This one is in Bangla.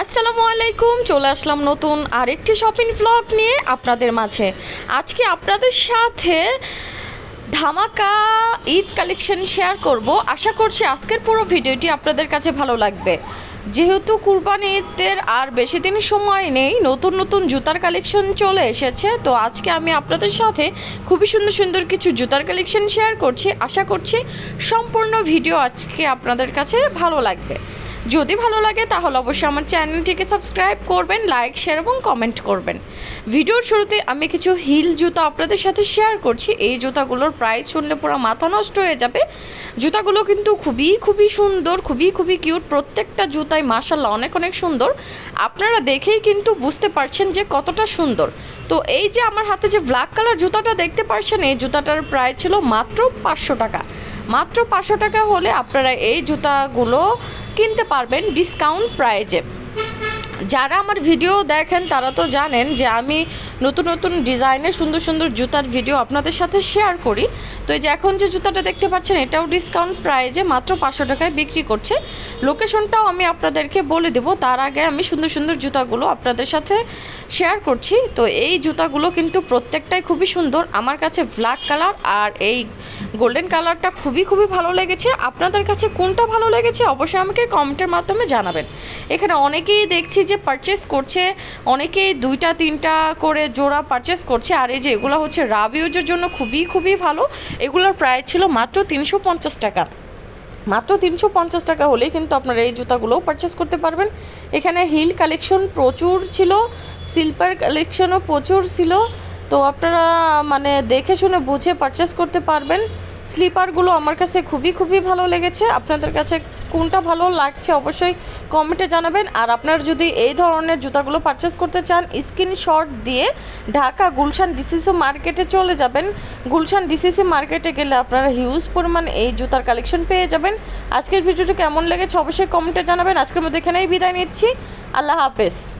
আসসালামু আলাইকুম, চলে আসলাম নতুন আরেকটি শপিং ব্লগ নিয়ে আপনাদের মাঝে। আজকে আপনাদের সাথে ধামাকা ঈদ কালেকশন শেয়ার করব। আশা করছি আজকের পুরো ভিডিওটি আপনাদের কাছে ভালো লাগবে। যেহেতু কুরবানি ঈদের আর বেশি দিন সময় নেই, নতুন নতুন জুতার কালেকশন চলে এসেছে, তো আজকে আমি আপনাদের সাথে খুবই সুন্দর সুন্দর কিছু জুতার কালেকশন শেয়ার করছি। আশা করছি সম্পূর্ণ ভিডিও আজকে আপনাদের কাছে ভালো লাগবে। যদি ভালো লাগে তাহলে অবশ্যই আমার চ্যানেলটিকে সাবস্ক্রাইব করবেন, লাইক, শেয়ার এবং কমেন্ট করবেন। ভিডিওর শুরুতে আমি কিছু হিল জুতা আপনাদের সাথে শেয়ার করছি। এই জুতাগুলোর প্রাইস শুনলে পুরো মাথা নষ্ট হয়ে যাবে। জুতাগুলো কিন্তু খুবই সুন্দর, খুবই কিউট। প্রত্যেকটা জুতাই মাশাআল্লাহ অনেক অনেক সুন্দর। আপনারা দেখেই কিন্তু বুঝতে পারছেন যে কতটা সুন্দর। তো এই যে আমার হাতে যে ব্ল্যাক কালার জুতাটা দেখতে পাচ্ছেন, এই জুতাটার প্রাইস ছিল মাত্র 500 টাকা। মাত্র 500 টাকা হলে আপনারা এই জুতাগুলো কিনতে পারবেন ডিসকাউন্ট প্রাইজে। যারা আমার ভিডিও দেখেন তারা তো জানেন যে আমি নতুন নতুন ডিজাইনের সুন্দর সুন্দর জুতার ভিডিও আপনাদের সাথে শেয়ার করি। তো এই যে এখন যে জুতাটা দেখতে পাচ্ছেন, এটাও ডিসকাউন্ট প্রাইজে মাত্র 500 টাকায় বিক্রি করছে। লোকেশনটাও আমি আপনাদেরকে বলে দেবো, তার আগে আমি সুন্দর সুন্দর জুতাগুলো আপনাদের সাথে শেয়ার করছি। তো এই জুতাগুলো কিন্তু প্রত্যেকটাই খুবই সুন্দর। আমার কাছে ব্ল্যাক কালার আর এই গোল্ডেন কালারটা খুবই ভালো লেগেছে। আপনাদের কাছে কোনটা ভালো লেগেছে অবশ্যই আমাকে কমেন্টের মাধ্যমে জানাবেন। এখানে অনেকেই দেখছি যে পারচেস করছে, অনেকেই 2টা-3টা করে জোড়া পারচেস করছে। আর এই যে এগুলো হচ্ছে রাব ইউজের জন্য খুবই ভালো। এগুলোর প্রাইস ছিল মাত্র 350 টাকা। মাত্র 350 টাকা হলেই কিন্তু আপনারা এই জুতাগুলোও পারচেস করতে পারবেন। এখানে হিল কালেকশন প্রচুর ছিল, সিল্পার কালেকশনও প্রচুর ছিল। তো আপনারা মানে দেখে শুনে বুঝে পারচেস করতে পারবেন। স্লিপারগুলো আমার কাছে খুবই ভালো লেগেছে। আপনাদের কাছে কোনটা ভালো লাগছে অবশ্যই কমেন্টে জানাবেন। আর আপনারা যদি এই ধরনের জুতাগুলো পারচেস করতে চান, স্ক্রিনশট দিয়ে ঢাকা গুলশান ডিসিসি মার্কেটে চলে যাবেন। গুলশান ডিসিসি মার্কেটে গেলে আপনারা হিউজ পরিমাণ এই জুতার কালেকশন পেয়ে যাবেন। আজকের ভিডিওটি কেমন লেগেছে অবশ্যই কমেন্টে জানাবেন। আজকের মধ্যে এখানেই বিদায় নিচ্ছি। আল্লাহ হাফেজ।